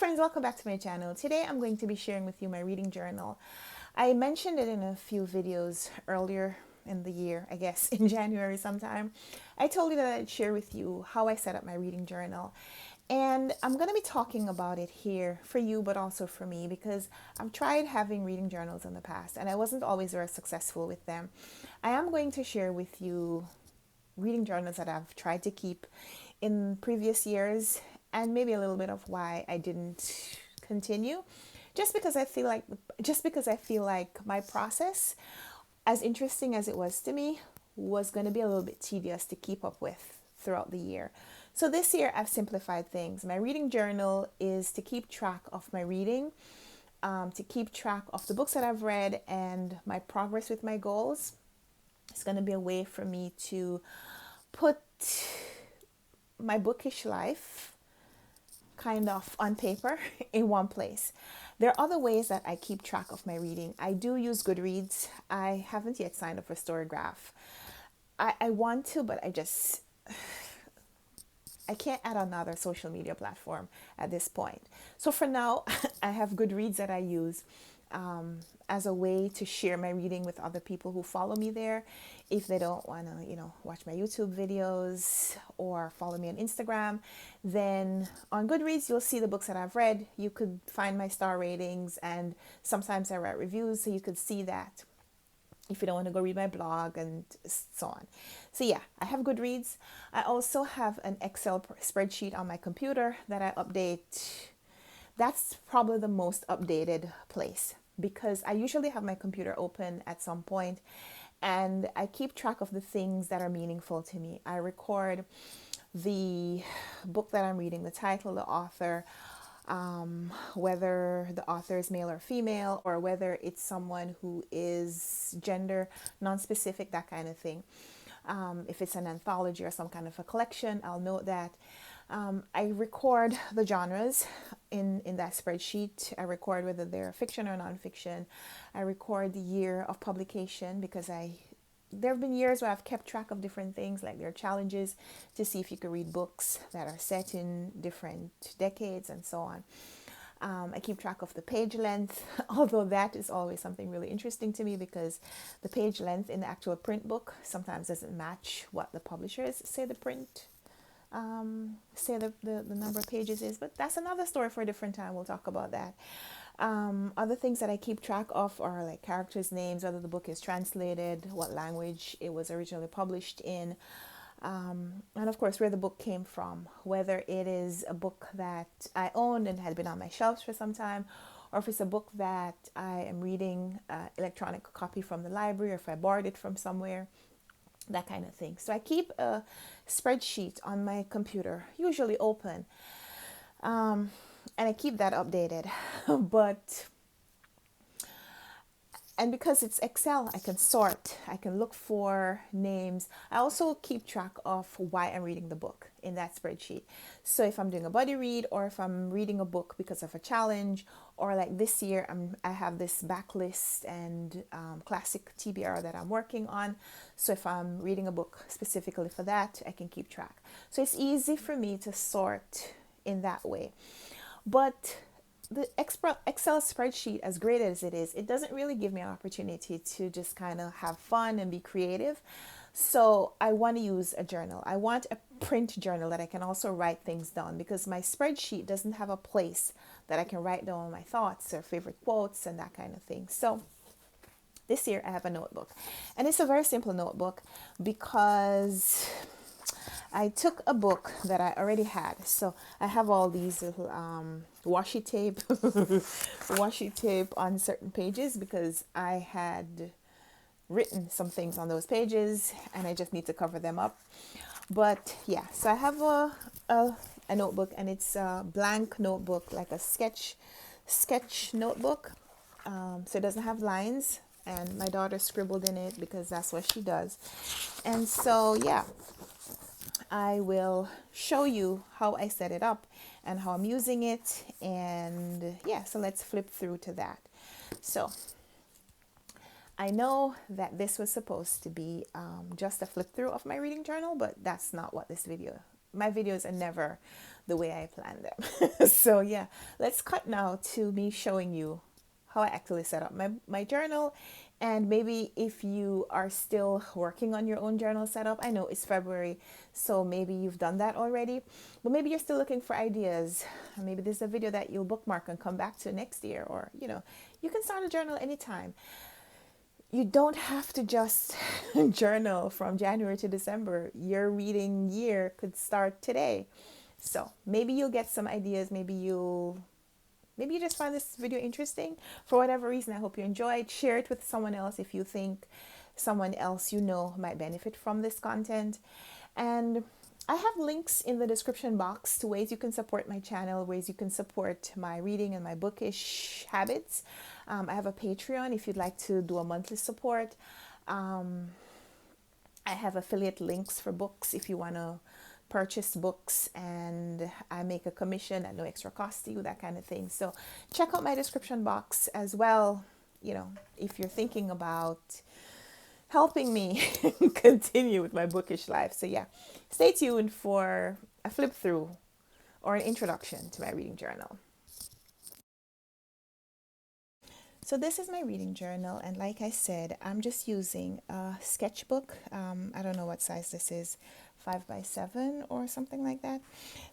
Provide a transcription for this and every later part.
friends, welcome back to my channel. Today I'm going to be sharing with you my reading journal. I mentioned it in a few videos earlier in the year, I guess in January sometime. I told you that I'd share with you how I set up my reading journal. And I'm going to be talking about it here for you, but also for me, because I've tried having reading journals in the past and I wasn't always very successful with them. I am going to share with you reading journals that I've tried to keep in previous years and maybe a little bit of why I didn't continue, just because I feel like my process, as interesting as it was to me, was going to be a little bit tedious to keep up with throughout the year. So this year I've simplified things. My reading journal is to keep track of my reading, to keep track of the books that I've read and my progress with my goals. It's going to be a way for me to put my bookish life kind of on paper in one place. There are other ways that I keep track of my reading. I do use Goodreads. I haven't yet signed up for Storygraph. I want to, but I can't add another social media platform at this point. So for now, I have Goodreads that I use as a way to share my reading with other people who follow me there. If they don't want to, watch my YouTube videos or follow me on Instagram, then on Goodreads, you'll see the books that I've read. You could find my star ratings, and sometimes I write reviews, so you could see that if you don't want to go read my blog and so on. So yeah, I have Goodreads. I also have an Excel spreadsheet on my computer that I update. That's probably the most updated place because I usually have my computer open at some point and I keep track of the things that are meaningful to me. I record the book that I'm reading, the title, the author, whether the author is male or female, or whether it's someone who is gender non-specific, that kind of thing. If it's an anthology or some kind of a collection, I'll note that. I record the genres in that spreadsheet. I record whether they're fiction or nonfiction. I record the year of publication because there have been years where I've kept track of different things, like there are challenges to see if you could read books that are set in different decades and so on. I keep track of the page length, although that is always something really interesting to me because the page length in the actual print book sometimes doesn't match what the publishers say the number of pages is, but that's another story for a different time. We'll talk about that. Other things that I keep track of are like characters' names, whether the book is translated, what language it was originally published in, and of course where the book came from, whether it is a book that I owned and had been on my shelves for some time, or if it's a book that I am reading electronic copy from the library, or if I borrowed it from somewhere, that kind of thing. So I keep a spreadsheet on my computer, usually open, and I keep that updated. And because it's Excel, I can sort, I can look for names. I also keep track of why I'm reading the book in that spreadsheet. So if I'm doing a buddy read, or if I'm reading a book because of a challenge, or like this year, I have this backlist and classic TBR that I'm working on. So if I'm reading a book specifically for that, I can keep track. So it's easy for me to sort in that way. But the Excel spreadsheet, as great as it is, it doesn't really give me an opportunity to just kind of have fun and be creative. So I want to use a journal. I want a print journal that I can also write things down, because my spreadsheet doesn't have a place that I can write down my thoughts or favorite quotes and that kind of thing. So this year I have a notebook, and it's a very simple notebook because I took a book that I already had. So I have all these little washi tape on certain pages because I had written some things on those pages and I just need to cover them up. But yeah, so I have a notebook, and it's a blank notebook, like a sketch notebook. So it doesn't have lines, and my daughter scribbled in it because that's what she does. And so yeah, I will show you how I set it up and how I'm using it. And yeah, so let's flip through to that. So I know that this was supposed to be just a flip through of my reading journal, but that's not what this video my videos are never the way I planned them. So yeah, let's cut now to me showing you how I actually set up my journal. And maybe if you are still working on your own journal setup, I know it's February, so maybe you've done that already, but maybe you're still looking for ideas. Maybe this is a video that you'll bookmark and come back to next year, or you can start a journal anytime. You don't have to just journal from January to December. Your reading year could start today. So maybe you'll get some ideas. Maybe you just find this video interesting. For whatever reason, I hope you enjoyed. Share it with someone else if you think someone else might benefit from this content. And I have links in the description box to ways you can support my channel, ways you can support my reading and my bookish habits. I have a Patreon if you'd like to do a monthly support. I have affiliate links for books if you want to purchase books, and I make a commission at no extra cost to you, that kind of thing. So check out my description box as well, if you're thinking about helping me continue with my bookish life. So yeah, stay tuned for a flip through or an introduction to my reading journal. So this is my reading journal, and like I said, I'm just using a sketchbook. I don't know what size this is, 5x7 or something like that.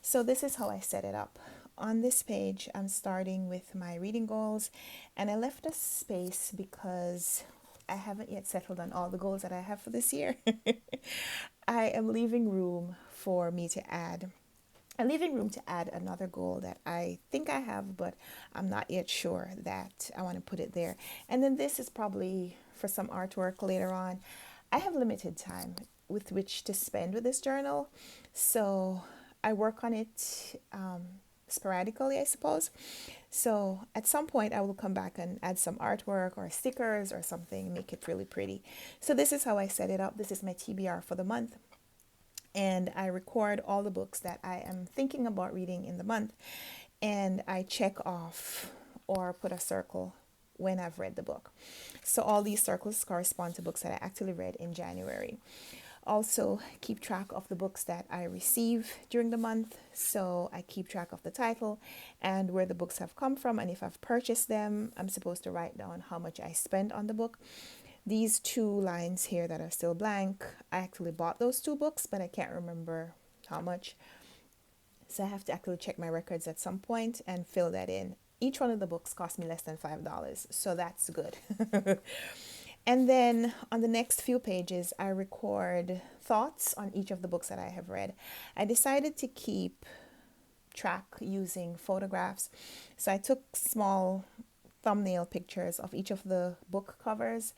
So this is how I set it up. On this page, I'm starting with my reading goals, and I left a space because I haven't yet settled on all the goals that I have for this year. I am leaving room for me to add. I'm leaving room to add another goal that I think I have, but I'm not yet sure that I want to put it there. And then this is probably for some artwork later on. I have limited time with which to spend with this journal, so I work on it sporadically, I suppose. So at some point I will come back and add some artwork or stickers or something, make it really pretty. So this is how I set it up. This is my TBR for the month. And I record all the books that I am thinking about reading in the month, and I check off or put a circle when I've read the book. So all these circles correspond to books that I actually read in January. Also keep track of the books that I receive during the month. So I keep track of the title and where the books have come from, and if I've purchased them, I'm supposed to write down how much I spent on the book. These two lines here that are still blank, I actually bought those two books, but I can't remember how much. So I have to actually check my records at some point and fill that in. Each one of the books cost me less than $5, so that's good. And then on the next few pages, I record thoughts on each of the books that I have read. I decided to keep track using photographs. So I took small thumbnail pictures of each of the book covers.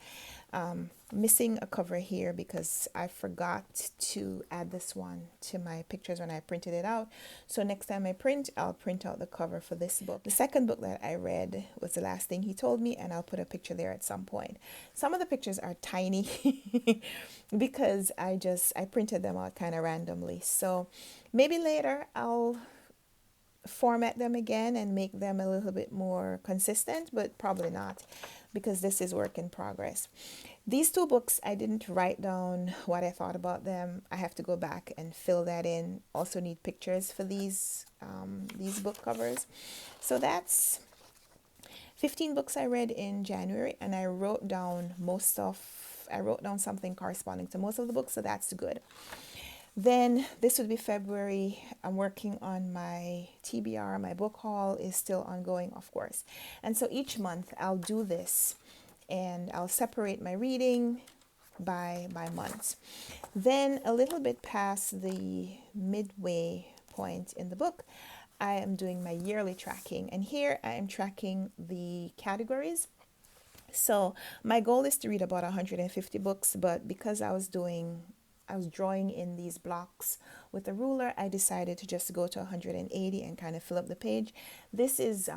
Missing a cover here because I forgot to add this one to my pictures when I printed it out. So next time I print, I'll print out the cover for this book. The second book that I read was The Last Thing He Told Me, and I'll put a picture there at some point. Some of the pictures are tiny because I printed them out kind of randomly. So maybe later I'll format them again and make them a little bit more consistent, but probably not, because this is work in progress. These two books, I didn't write down what I thought about them. I have to go back and fill that in. Also need pictures for these book covers. So that's 15 books I read in January, and I wrote down something corresponding to most of the books, so that's good. Then this would be February. I'm working on my TBR. My book haul is still ongoing, of course. And so each month I'll do this, and I'll separate my reading by months. Then a little bit past the midway point in the book, I am doing my yearly tracking. And here I am tracking the categories. So my goal is to read about 150 books, but because I was drawing in these blocks with a ruler, I decided to just go to 180 and kind of fill up the page. This is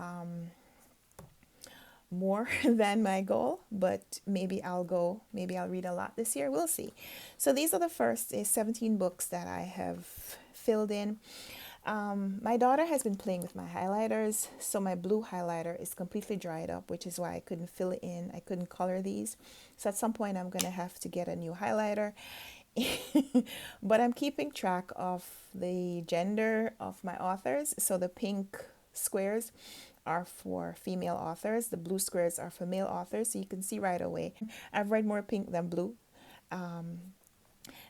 more than my goal, but maybe I'll read a lot this year. We'll see. So these are the first 17 books that I have filled in. My daughter has been playing with my highlighters, so my blue highlighter is completely dried up, which is why I couldn't fill it in. I couldn't color these. So at some point I'm going to have to get a new highlighter. But I'm keeping track of the gender of my authors. So the pink squares are for female authors, the blue squares are for male authors. So you can see right away. I've read more pink than blue.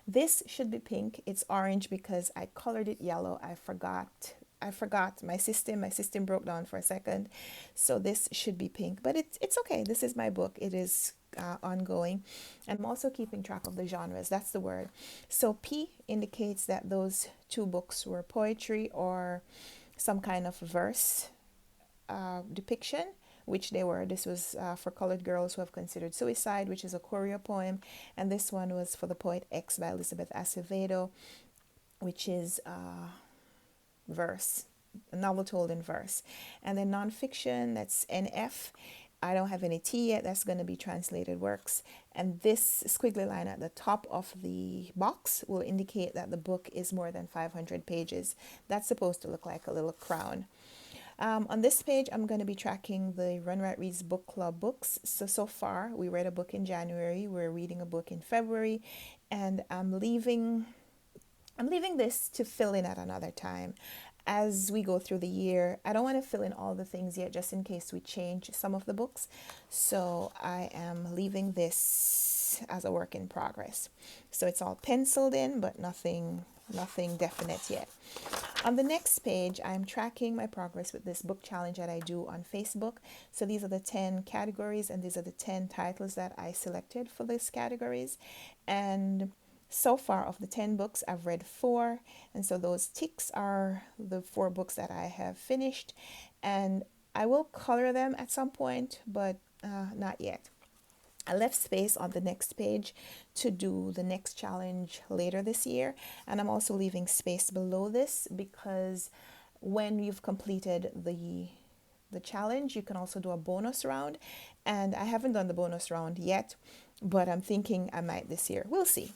This should be pink. It's orange because I colored it yellow. I forgot my system broke down for a second. So this should be pink, but it's okay. This is my book. It is ongoing. I'm also keeping track of the genres. That's the word. So P indicates that those two books were poetry or some kind of verse depiction, which they were. This was for colored girls who have considered suicide, which is a Courier poem, and this one was for the poet X by Elizabeth Acevedo, which is verse, a novel told in verse. And then nonfiction, that's NF. I don't have any T yet. That's going to be translated works. And this squiggly line at the top of the box will indicate that the book is more than 500 pages. That's supposed to look like a little crown. On this page, I'm going to be tracking the RunwrightReads book club books. So far, we read a book in January. We're reading a book in February, and I'm leaving this to fill in at another time. As we go through the year, I don't want to fill in all the things yet, just in case we change some of the books. So I am leaving this as a work in progress. So it's all penciled in, but nothing definite yet. On the next page, I'm tracking my progress with this book challenge that I do on Facebook. So these are the 10 categories, and these are the 10 titles that I selected for these categories. And so far, of the 10 books, I've read 4. And so those ticks are the 4 books that I have finished. And I will color them at some point, but not yet. I left space on the next page to do the next challenge later this year. And I'm also leaving space below this because when you've completed the challenge, you can also do a bonus round. And I haven't done the bonus round yet, but I'm thinking I might this year. We'll see.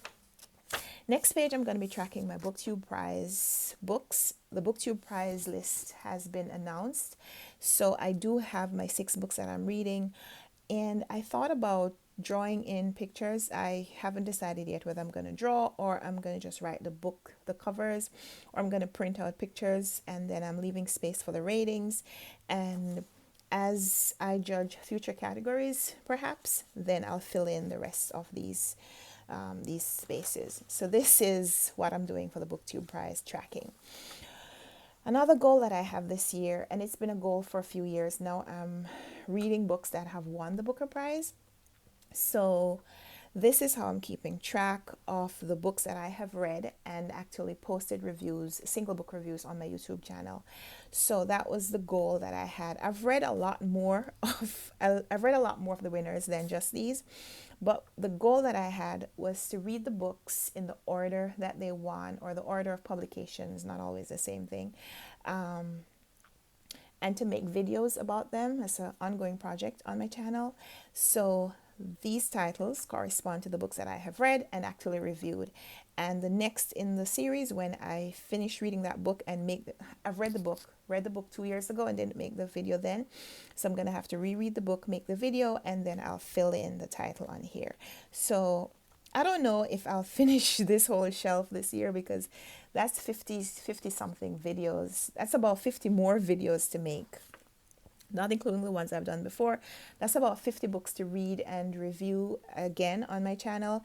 Next page, I'm going to be tracking my BookTube Prize books. The BookTube Prize list has been announced. So I do have my 6 books that I'm reading. And I thought about drawing in pictures. I haven't decided yet whether I'm going to draw or I'm going to just write the covers, or I'm going to print out pictures, and then I'm leaving space for the ratings. And as I judge future categories, perhaps, then I'll fill in the rest of these spaces. So this is what I'm doing for the BookTube Prize tracking. Another goal that I have this year, and it's been a goal for a few years now, I'm reading books that have won the Booker Prize. So this is how I'm keeping track of the books that I have read and actually posted reviews, single book reviews on my YouTube channel. So that was the goal that I had. I've read a lot more of the winners than just these. But the goal that I had was to read the books in the order that they won, or the order of publication is not always the same thing, and to make videos about them as an ongoing project on my channel. So these titles correspond to the books that I have read and actually reviewed. And the next in the series, when I finish reading that book and I've read the book 2 years ago and didn't make the video then. So I'm going to have to reread the book, make the video, and then I'll fill in the title on here. So I don't know if I'll finish this whole shelf this year, because that's 50 something videos. That's about 50 more videos to make, not including the ones I've done before. That's about 50 books to read and review again on my channel.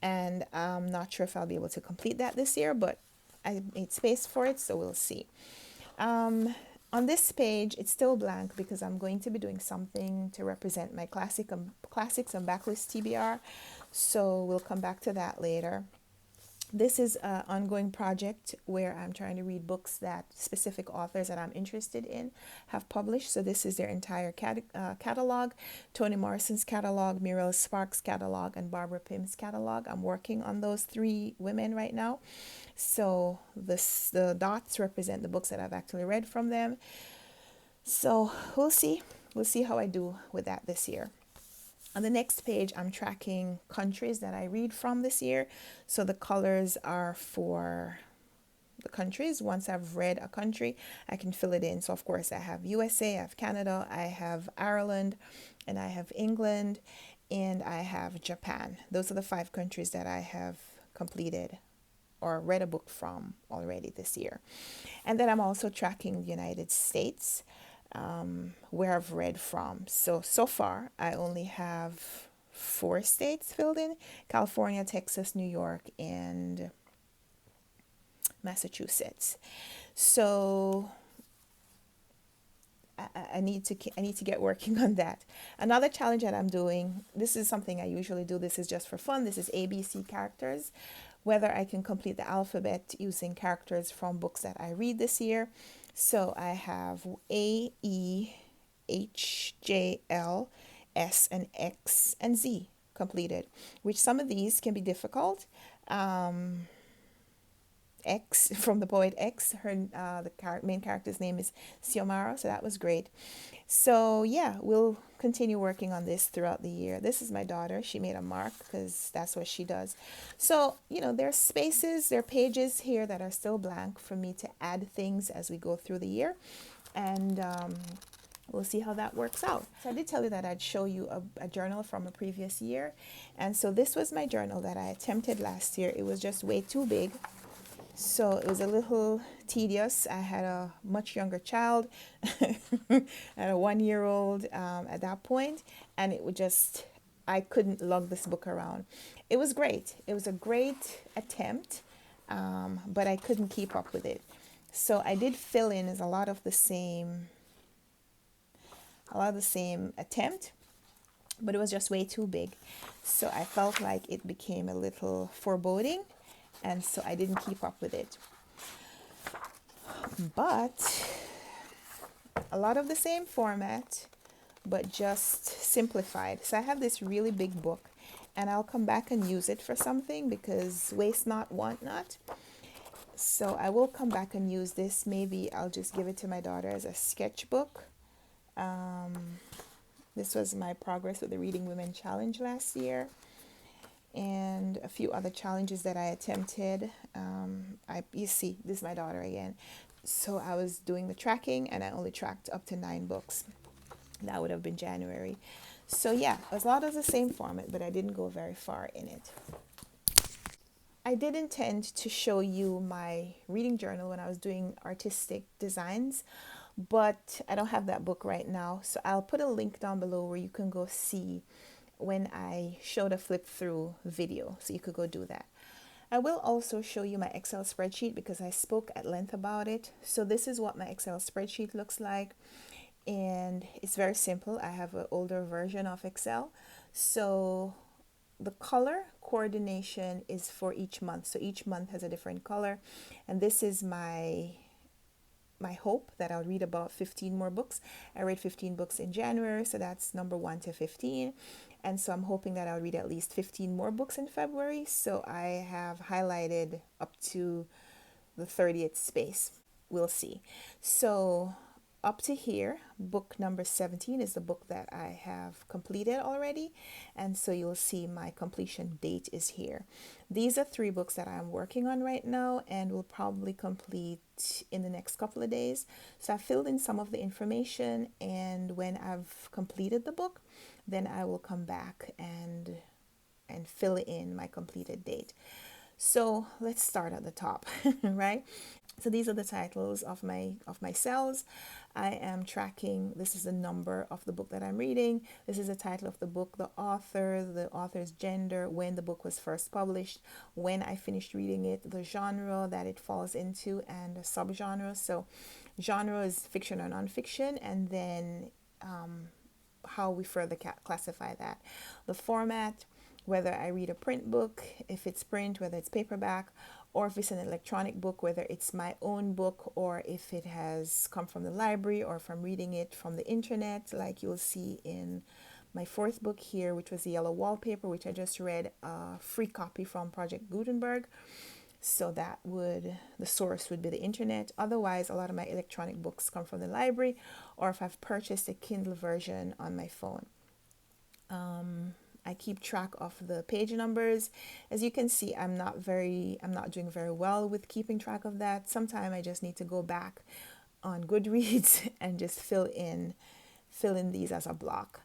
And I'm not sure if I'll be able to complete that this year, but I made space for it, so we'll see. On this page, it's still blank because I'm going to be doing something to represent my classics and backlist TBR. So we'll come back to that later. This is an ongoing project where I'm trying to read books that specific authors that I'm interested in have published. So this is their entire catalog: Toni Morrison's catalog, Muriel Sparks' catalog, and Barbara Pym's catalog. I'm working on those 3 women right now. So the dots represent the books that I've actually read from them. So we'll see how I do with that this year. On the next page, I'm tracking countries that I read from this year. So the colors are for the countries. Once I've read a country, I can fill it in. So of course I have USA, I have Canada, I have Ireland, and I have England, and I have Japan. Those are the 5 countries that I have completed or read a book from already this year. And then I'm also tracking the United States, where I've read from. So far, I only have 4 states filled in: California, Texas, New York, and Massachusetts. So I need to get working on that. Another challenge that I'm doing, this is something I usually do, this is just for fun, this is ABC characters, whether I can complete the alphabet using characters from books that I read this year. So I have A, E, H, J, L, S, and X, and Z completed, which some of these can be difficult. X, from the poet X, her main character's name is Xiomara, so that was great. So yeah, we'll continue working on this throughout the year. This is my daughter. She made a mark because that's what she does. So, there's spaces, there are pages here that are still blank for me to add things as we go through the year. And we'll see how that works out. So I did tell you that I'd show you a journal from a previous year. And so this was my journal that I attempted last year. It was just way too big. So it was a little tedious. I had a much younger child, I had a 1-year-old at that point, and it would just, I couldn't lug this book around. It was great. It was a great attempt, but I couldn't keep up with it. So I did fill in as a lot of the same attempt, but it was just way too big. So I felt like it became a little foreboding. And so I didn't keep up with it. But a lot of the same format, but just simplified. So I have this really big book, and I'll come back and use it for something because waste not, want not. So I will come back and use this. Maybe I'll just give it to my daughter as a sketchbook. This was my progress with the Reading Women Challenge last year, and a few other challenges that I attempted. You see, this is my daughter again. So I was doing the tracking, and I only tracked up to 9 books. That would have been January. So yeah, it was a lot of the same format, but I didn't go very far in it. I did intend to show you my reading journal when I was doing artistic designs, but I don't have that book right now. So I'll put a link down below where you can go see when I showed a flip through video, so you could go do that. I will also show you my Excel spreadsheet because I spoke at length about it. So this is what my Excel spreadsheet looks like, and it's very simple. I have an older version of Excel. So the color coordination is for each month. So each month has a different color, and this is my hope that I'll read about 15 more books. I read 15 books in January, so that's number 1 to 15. And so I'm hoping that I'll read at least 15 more books in February. So I have highlighted up to the 30th space. We'll see. So up to here, book number 17 is the book that I have completed already. And so you'll see my completion date is here. These are 3 books that I'm working on right now and will probably complete in the next couple of days. So I filled in some of the information, and when I've completed the book, then I will come back and fill in my completed date. So let's start at the top, right? So these are the titles of my cells. I am tracking, this is the number of the book that I'm reading. This is the title of the book, the author's gender, when the book was first published, when I finished reading it, the genre that it falls into, and a subgenre. So genre is fiction or nonfiction, and then how we further classify that. The format, whether I read a print book, if it's print, whether it's paperback, or if it's an electronic book, whether it's my own book or if it has come from the library or from reading it from the internet, like you'll see in my 4th book here, which was the Yellow Wallpaper, which I just read a free copy from Project Gutenberg. So the source would be the internet. Otherwise, a lot of my electronic books come from the library, or if I've purchased a Kindle version on my phone. I keep track of the page numbers. As you can see, I'm not doing very well with keeping track of that. Sometimes I just need to go back on Goodreads and just fill in these as a block.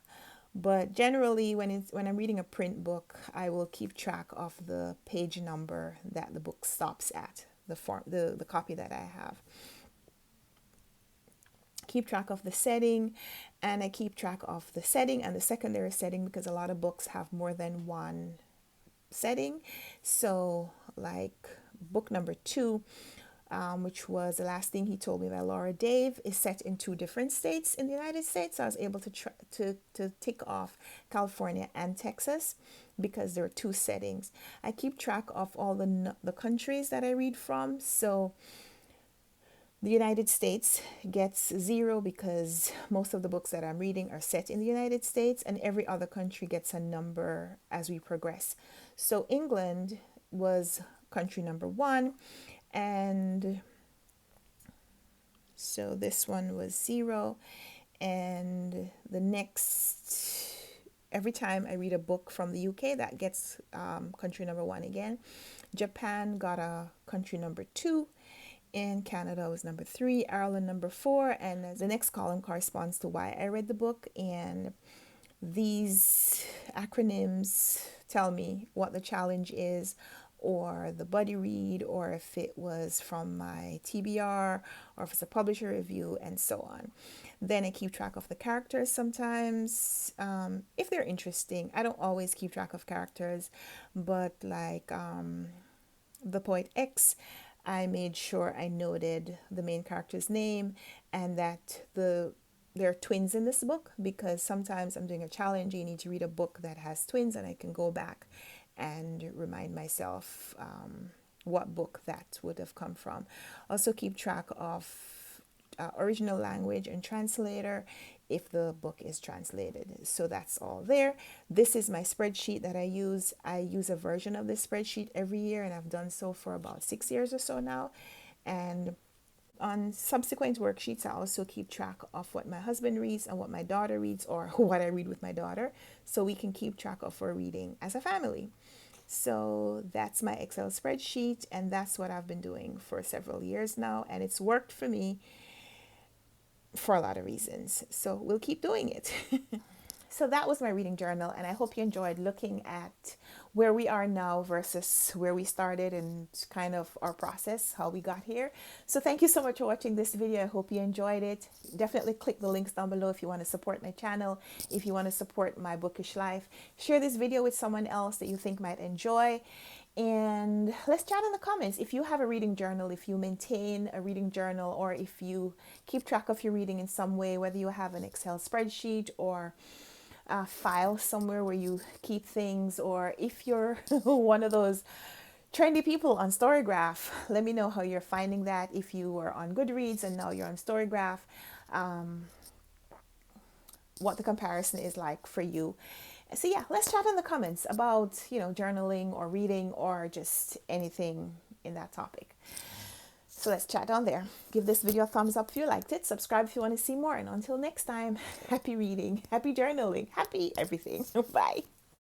But generally, when I'm reading a print book, I will keep track of the page number that the book stops at, the copy that I have. Keep track of the setting, and I keep track of the setting and the secondary setting, because a lot of books have more than one setting. So like book number 2, which was The Last Thing He Told Me by Laura Dave, is set in 2 different states in the United States. So I was able to tick off California and Texas because there are 2 settings. I keep track of all the countries that I read from. So the United States gets 0 because most of the books that I'm reading are set in the United States, and every other country gets a number as we progress. So England was country number 1, and so this one was 0. And the next, every time I read a book from the UK, that gets country number 1 again. Japan got a country number 2. And Canada was number 3, Ireland number 4, and the next column corresponds to why I read the book. And these acronyms tell me what the challenge is, or the buddy read, or if it was from my TBR, or if it's a publisher review, and so on. Then I keep track of the characters sometimes, if they're interesting. I don't always keep track of characters, but like The Poet X, I made sure I noted the main character's name and that there are twins in this book, because sometimes I'm doing a challenge, you need to read a book that has twins, and I can go back and remind myself what book that would have come from. Also keep track of original language and translator if the book is translated. So that's all there. This is my spreadsheet that I use. I use a version of this spreadsheet every year, and I've done so for about 6 years or so now. And on subsequent worksheets, I also keep track of what my husband reads and what my daughter reads, or what I read with my daughter, so we can keep track of our reading as a family. So that's my Excel spreadsheet, and that's what I've been doing for several years now, and it's worked for me for a lot of reasons. So we'll keep doing it. So that was my reading journal, and I hope you enjoyed looking at where we are now versus where we started, and kind of our process, how we got here. So thank you so much for watching this video. I hope you enjoyed it. Definitely click the links down below if you want to support my channel, if you want to support my bookish life. Share this video with someone else that you think might enjoy. And let's chat in the comments. If you have a reading journal, if you maintain a reading journal, or if you keep track of your reading in some way, whether you have an Excel spreadsheet or a file somewhere where you keep things, or if you're one of those trendy people on Storygraph, let me know how you're finding that. If you were on Goodreads and now you're on Storygraph, what the comparison is like for you. So yeah, let's chat in the comments about, journaling or reading, or just anything in that topic. So let's chat on there. Give this video a thumbs up if you liked it. Subscribe if you want to see more. And until next time, happy reading, happy journaling, happy everything. Bye.